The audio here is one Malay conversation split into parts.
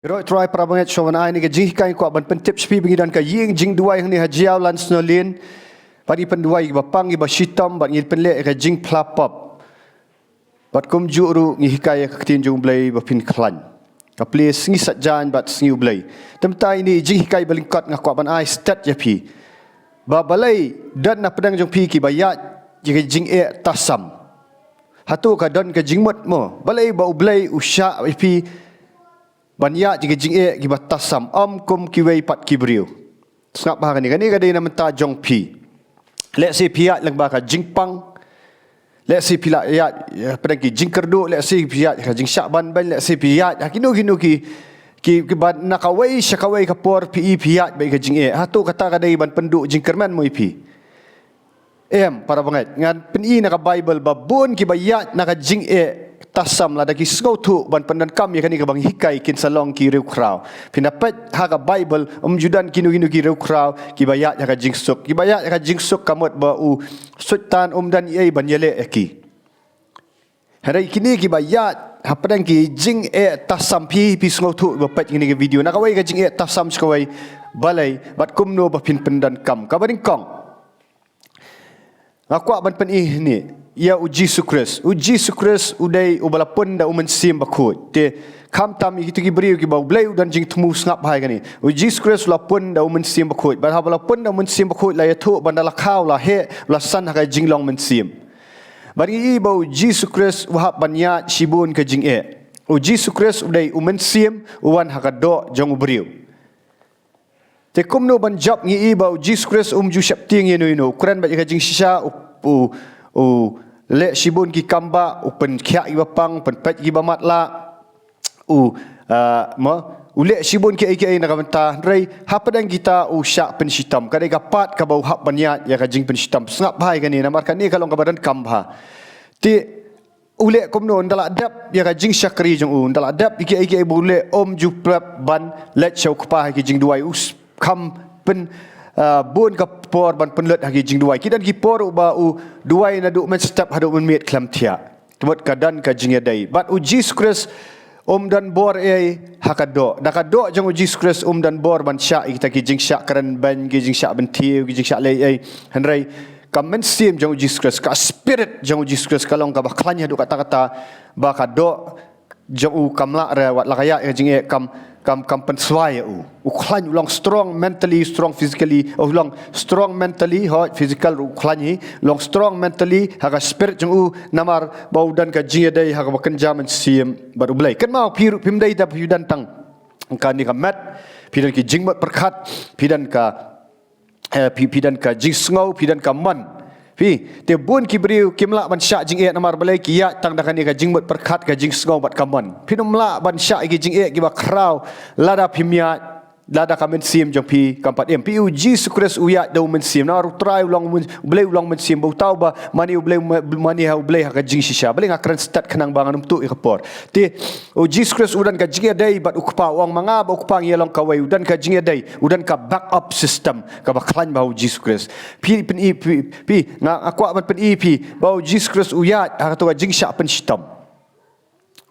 Roi try prabanget showan ai ni ke jing kai ko ban pentip spi bingi dan ka ying jing duai ni hajiau lan snolin pagi penduai ba pang ba shitam ban ngil penle ka jing plapop bat kum juru ngi hikai ka tin jung blai ba pin khlan ka please ngi satjan bat sngiu blai temtai ni jing hikai balingkat ngak ban ai stat ya pi ba balai dan na pedang jong pi ki ba ya jing e tasam hatu ka don ka jing mot mo balai ba ublai usha pi banyak jika jing e gibat tasam kum kiwei pat kibriu snap bahang ni kadai na menta jong pi let's say piat lang baka jing pang let's say pila ya pedang ki jing kerdu let's say piat ka jing syaban ban let's say piat kinu ki ban nakawai syakawai kapor pi piat bai ka jing e hatu kata kadai ban penduk jing kerman mo pi para banget ngan pen na ka bible babun ki bayat na ka jing e tasam la daki sngau tu ban pandan kam ya kani ka bang hikai kin salong ki reu krau pinapet ha ka bible judan kinu ki reu krau ki bayat ya ka jingsuk ki bayat ya ka jingsuk kamot ba u sultan dan ei ban yele eki hari kini ki bayat ha padang ki jing e tasam pi sngau tu ba pet kini ke video na ka wai ka jing e tasam skawai balai bat kumno ba pin pandan kam ka baring kong ngakwa ban pen ni ia uji sukres udai ubalapun da umen sim bakut te kam tam itu ki beri ki bau blai dan jing temu ngap hai kani uji sukres lapun da umen sim bakut ba balapun da umen sim bakut la yatu bandala khaw la he la san ha jing long men sim bari i bau uji sukres wahab banya shibun ke jing e uji sukres udai umen sim uwan ha do jong ubriu te kumno ban job ngi i bau uji sukres ju syapting yenu kuran ba jing shisha le shibun ki kamba pen khia i bapang pen pet ki bamat la le shibun ki ai na kamenta rei hapadang kita syak pen shitam kadai kapat ka bau hap banyat ya ka jing pen shitam sngap bhai kani na markan ni kalong ka badan kamba ti ule komno ndala dap ya ka jing syakri jong ndala dap ki ai bule ju prep ban let show kpa ki jing duai kam pen bun ka por ban penlet hagi jing duai kidan ki por ba duai na du men step hadu men met klam tia tebot kadan ka jing dai but uji skres dan bor hakado dakado jang uji skres dan bor ban sya kita ki jing sya karan ban ki jing sya ben tiu ki jing sya le henrai kamen sim jang uji skres ka spirit jang uji skres kalong ka baklanya du kata-kata ba kado jang kamla re wat lakaya jing kam penswai uklan ulang strong mentally strong physically ulang strong mentally hot physical uklani long strong mentally haga spirit jung namar bau dan ka jing dai haga bakan jaman sim baru belai kan mau pimdai da pidan tang kan ni ka mat pidan ki jingmat perkhat pidan ka jing sngau pidan ka man te bun ki beriu kimla ban syak jing e namar balai ki ya tang dakan ni ka jing mot perkhat ka jing sngau bat kaman pinumla ban syak ki jing e ki ba krau lada pimia lada kamen sim jong pi kampat pi uji sukres uya da men sim na ru try ulang blai ulang men sim bau tau ba mani mani ha blai ha ka jing shisha blai ngakran start kenang bangan tu ikapor te uji sukres udan ka jing e dai bat ukpa wang manga ba ukpa ngi long kawai udan ka jing e dai udan ka backup system ka ba klan ba uji sukres pi nga akwa ban pen pi ba uji sukres uya ha to jing syak pen shitam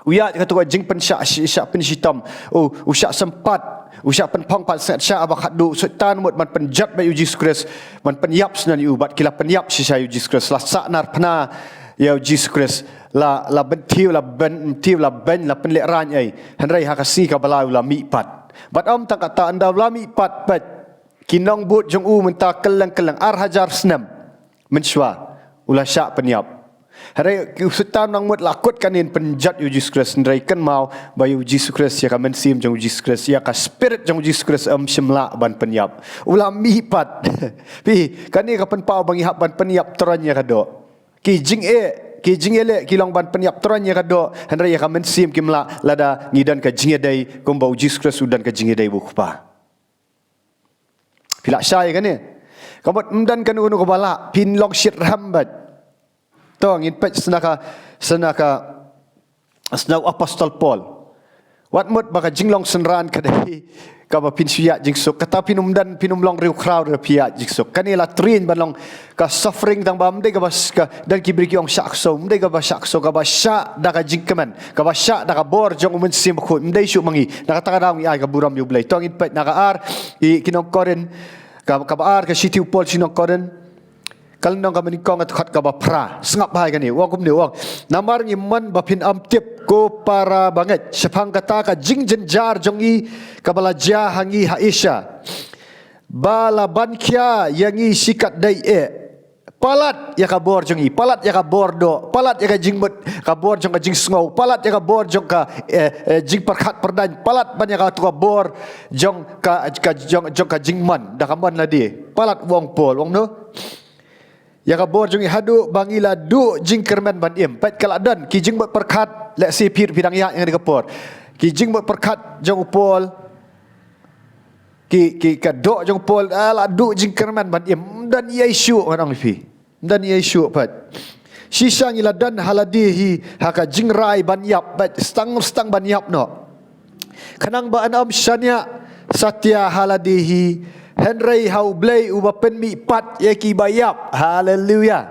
uya ka to jing pen syak pen shitam usyak sempat usyak pen pang pat syak abak hadu sultan mot man pen jat ba uji skres man pen yap snan u bat kila pen yap sisa uji skres la saknar pna ya uji skres la bentiu la ben la pen le ran ai henrai ha kasi ka balau la mi pat bat tak kata anda la mi pat pat kinong but jong menta kelang ar hajar snam menshwa ulah syak pen yap hari sultan nang mut lakut kanin penjat uji skres ndrai kan mau bayu uji skres ya ka mensim jong uji skres ya ka spirit jong uji skres shimla ban penyap ulah mipat pi kani ka pen pau bangi hak ban penyap teranya ka do ki jing le ki long ban penyap teranya ka do handrai ya ka mensim kimla lada ngidan ka jing dai komba uji skres udan ka jing dai bukpa pila syai kan ni kabot mdan kan unu ko bala pin long shit rambat to ngin pet senaka apostol Paul Wat mut baka jinglong senran kadai kaba pin suya jingsuk kata pinum dan pinum long riu crowd pia jingsuk kanila trin balong ka suffering tang bam de ka dan kibri ki ong syak so mde ka ba syak so ka ba sya da ka jingkeman ka ba sya da ka bor jong men sim khu mde syu mangi da ka takadang i ai ka buram yu blai tong in pet na ka ar i kinong koren ka ba ar ka sitiu pol sinong koren kalau nong kami kong at khat kaba pra sengap hai kan ni wang kum ni wang namar ngiman bapin am tip ko para banget sepang kata ka jing jenjar jongi kabala ja hangi haisha bala bankia yangi sikat dai palat ya ka bor jongi palat ya ka bordo palat ya ka jing mut ka bor jong ka jing sngau palat ya ka bor jong ka jing perkhat perdan palat ban ya ka tu ka bor jong ka jong ka jing man da ka man la di palat wong pol wong no ya ka bor jong hadu bangila du jing kerman ban im pat kala dan ki jing bot perkhat lek si pir bidang ya yang dikepor ki jing bot perkhat jong pol ki ka do jong pol ala du jing kerman ban im dan ia isu orang fi dan ia isu pat sisa ngila dan haladihi haka jing rai ban yap pat stang ban yap no kanang ba anam syania satya haladihi Henry hau blay uba pen mi pat ye ki bayap haleluya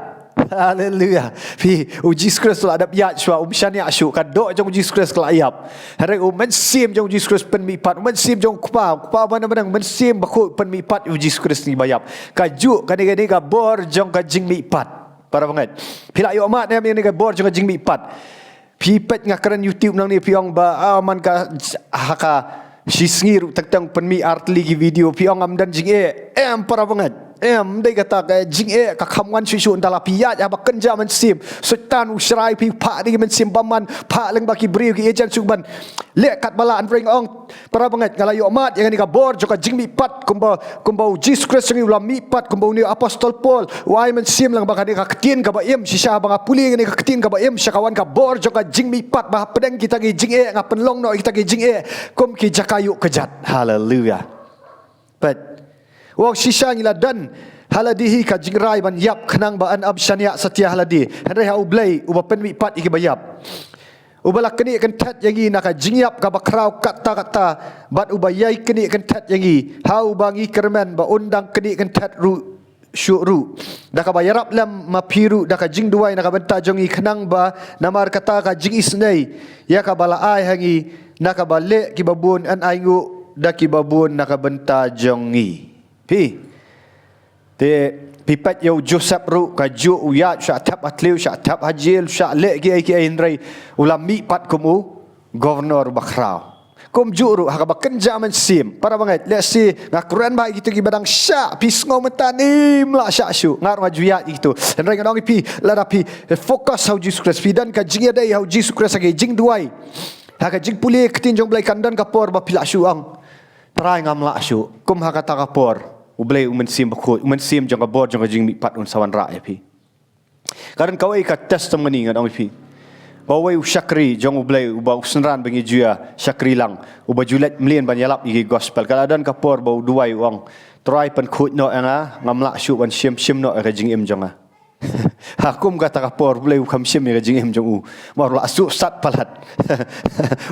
haleluya fi uji skres la adap ya shwa shani ashu kadok jong uji skres kala ayap Henry men sim jong uji skres pen mi pat men sim jong kupa mana-mana men sim bakut pen mi pat uji skres ni bayap kaju kani ka bor jong ka jing mi pat para banget pila yo mat ni ka bor jong ka jing mi pat pi pet ngakran YouTube nang ni piong ba aman ka haka Sisngir tentang penmi artli ki video piong am dan jing para banget dai kata ka jing ka khamwan susu ndala pia ya ba kenja men sim sultan usrai pi pa ni men sim baman pa leng baki briu ki ejan suban le kat bala an ring ong para banget ngalayo mat yang ni ka bor joka jing mi pat kumba Jesus Christ ngi ulam mi pat kumba ni apostol Paul wai men sim lang baka ni ka ketin ka ba im sisa banga puli ni ka ketin ka ba im syakawan ka bor joka jing mi pat ba pedang kita ki jing ngapen long no kita ki jing kum ki jakayu kejat haleluya but wong sisa ngila dan haladihi ka jingrai ban yap khnang ba an absyania satya haladi henre ha ublai uba pen mi pat iki bayap ubala keni kan tat yangi naka jingyap ka bakrau kata bat uba yai keni kan tat yangi hau bangi kerman ba undang keni kan tat ru syuru daka bayarap lam mapiru daka jing duai naka benta jongi khnang ba namar kata ka jing isnai ya ka bala ai hangi naka bale ki babun an aingu daki babun naka benta jongi pipat yo Joseph ru kaju uya sya tap atliu sya tap hajil sya le ki indrai ulam mi pat kumu governor bakrau kum juru haka bakenja men sim para banget le si ngakuran ba gitu ki badang sya pisngo metanim la sya syu ngar maju ya gitu indrai ngadong pi la pi fokus hau Jesus Christ dan ka jing dai hau Jesus Christ age jing duai haka jing puli ketin jong blai kandan kapor ba pila syuang trai ngam la syu kum haka ta kapor ublay umensim bakut umensim jong ka bor jong ka jing mi pat un sawan ra ya pi karan kawai ka testimony ngadong pi bawai usyakri jong ublay uba usnran bengi jua syakri lang uba julet mlien banyalap igi gospel kaladan ka por bau duai wang try pen khut no anga ngamla syu ban sim no ka jing im jonga hakum kata ka por ublay ukam sim ka jing im jong u mar la su sat palat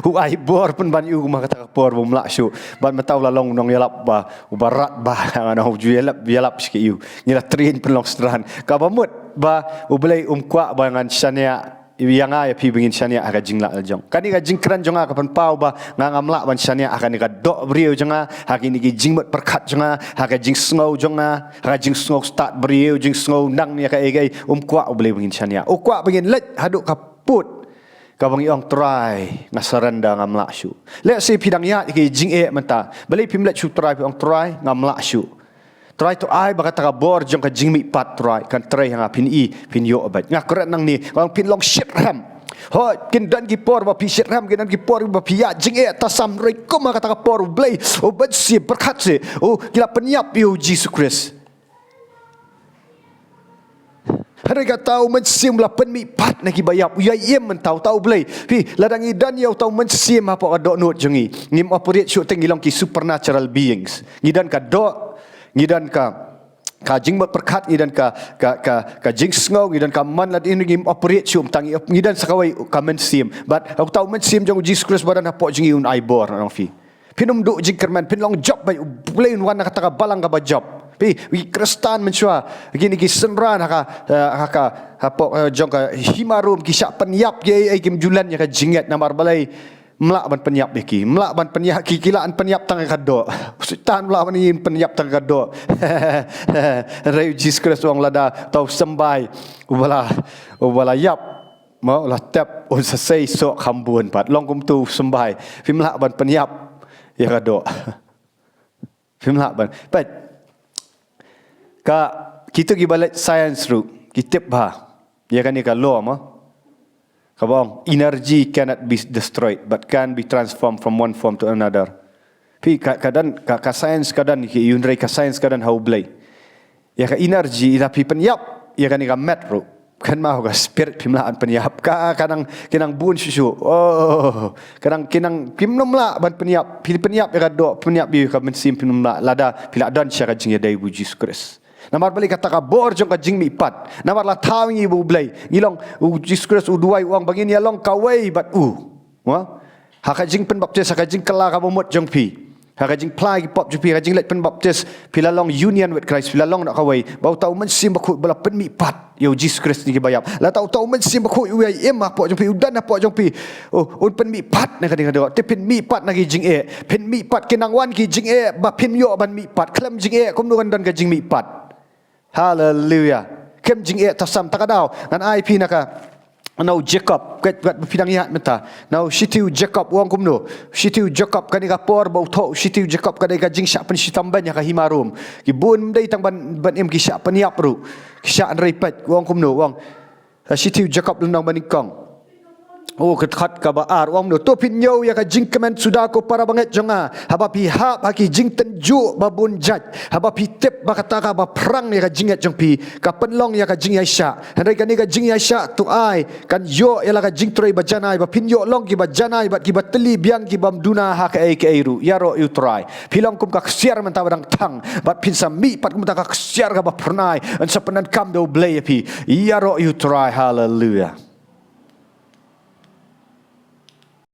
u ai bor pen ban u ma kata ka por bum la syu ban matau la long nong yalap ba ubarat ba ana hu yalap ski u ngila train pen long stran ka ba mut ba ublay kwa ba ngan syania yang ai pi bingin syania aga jingla jong kani ka jingkran jong ka pan pau ba ngamla ban syania akan ka do brio jonga hakini ki jingmot perkhat jonga haka jing sngau jonga haka jing sngau start brio jing sngau nang ni ka egai kwa boleh bingin syania kwa bingin let haduk ka put ka bangi ong try ngasaranda ngamla syu let si pidang ya ki jing menta boleh pimlet syu try ong try ngamla syu try to ai baka taka bor jong ka jingmi pat try kan try hanga pin yo abat ngakret nang ni wang pin long shit ram ho kin dan ki por ba pi shit ram kin dan ki por ba pi ya jing tasam rei ko maka taka por blay o bat si berkat se o kila penyap yo Jesus Christ Harga tahu mensim la pen mi pat na ki bayap uya yem men tahu blay pi ladang idan yo tahu mensim apa adok not jongi ngim operate shoot tengilong ki supernatural beings ngidan ka do ngidan ka ka jing mat perkat ngidan ka jing sngau ngidan ka man lat in ngim operate chum tangi ngidan sakawai ka men sim but aku tahu men sim jong Jesus Christ badan hapo jing un aibor nang fi pinum do jing kerman pin long job bai play wan kata ka balang ka ba job pi wi kristan menchua gini ki senran haka hapo jong ka himarum ki syak penyap ye ai kim julan ya ka jingat namar balai melak ban penyap iki melak ban penyap kikilaan penyap tang kado sultan melak ban yin penyap tang kado rai Jesus Christ wang lada tau sembai ubala yap mau la tap on sesai sok hambun pat long kum tu sembai fi melak ban penyap ya kado fi melak ban pat ka kita gi balik science ru kitip ba ya kan ni ka law ma kabang energy cannot be destroyed but can be transformed from one form to another. Pi kadang ka science kadang ki yunrai ka science kadang how blay. Ya ka energy tapi penyap ya kan ka mat bro. Kan mau ka spirit pimlaan penyap ka kadang kinang bun susu. Oh kadang kinang pimnom la ban penyap penyap ya ka do penyap bi ka mensim pimnom la lada pila dan sya ka jing ya dai bu Jesus Christ. Namar balik kata ka bor jong ka jing mi pat. Namar la tawing ibu blay. Ngilong Jesus Christ uduai uang bangin ya long kawai bat wa. Haka jing pen baptis haka jing kala ka bomot jong pi. Haka jing plai pop jong pi haka jing let pen baptis pila long union with Christ pila long nak kawai. Bau tau men sim bakut bala pen mi pat. Yo Jesus Christ ni ki bayap. La tau men sim bakut ui em pok jong pi udan pok jong pi. Oh un pen mi pat na kadang kadang. Te pen mi pat na ki jing pen mi pat kinang wan ki jing ba pen yo ban mi pat klem jing kum nu kan dan ka jing mi pat. Hallelujah. Kem jing tasam takadaw nan IP naka now Jacob kat pidang ihat menta now shitiu Jacob wang kumno shitiu Jacob kani ka por bau tho shitiu Jacob kadai ka jing syak pen sitamban ya ka himarum ki bun dai tang ban em ki syak pen yap ru ki syak nrai pat wang kumno wang shitiu Jacob lundang banikong oh kethat ka baar wang no to pin yo ya ka jing kemen sudah ko para banget jonga haba pi hap haki jing tenju babun jat haba pi tep ba kata ka ba perang ya ka jingat jong pi ka penlong ya ka jing yaisha handai ka ni ka jing yaisha tu ai kan yo ya la ka jing troi ba janai ba pin yo long ki ba janai ba ki ba teli biang ki bam duna ha ka ai ka airu ya ro you try pilong kum ka ksiar menta badang tang ba pin sa mi pat kum ta ka ksiar ka ba pernai an sa penan kam do blay pi ya ro you try hallelujah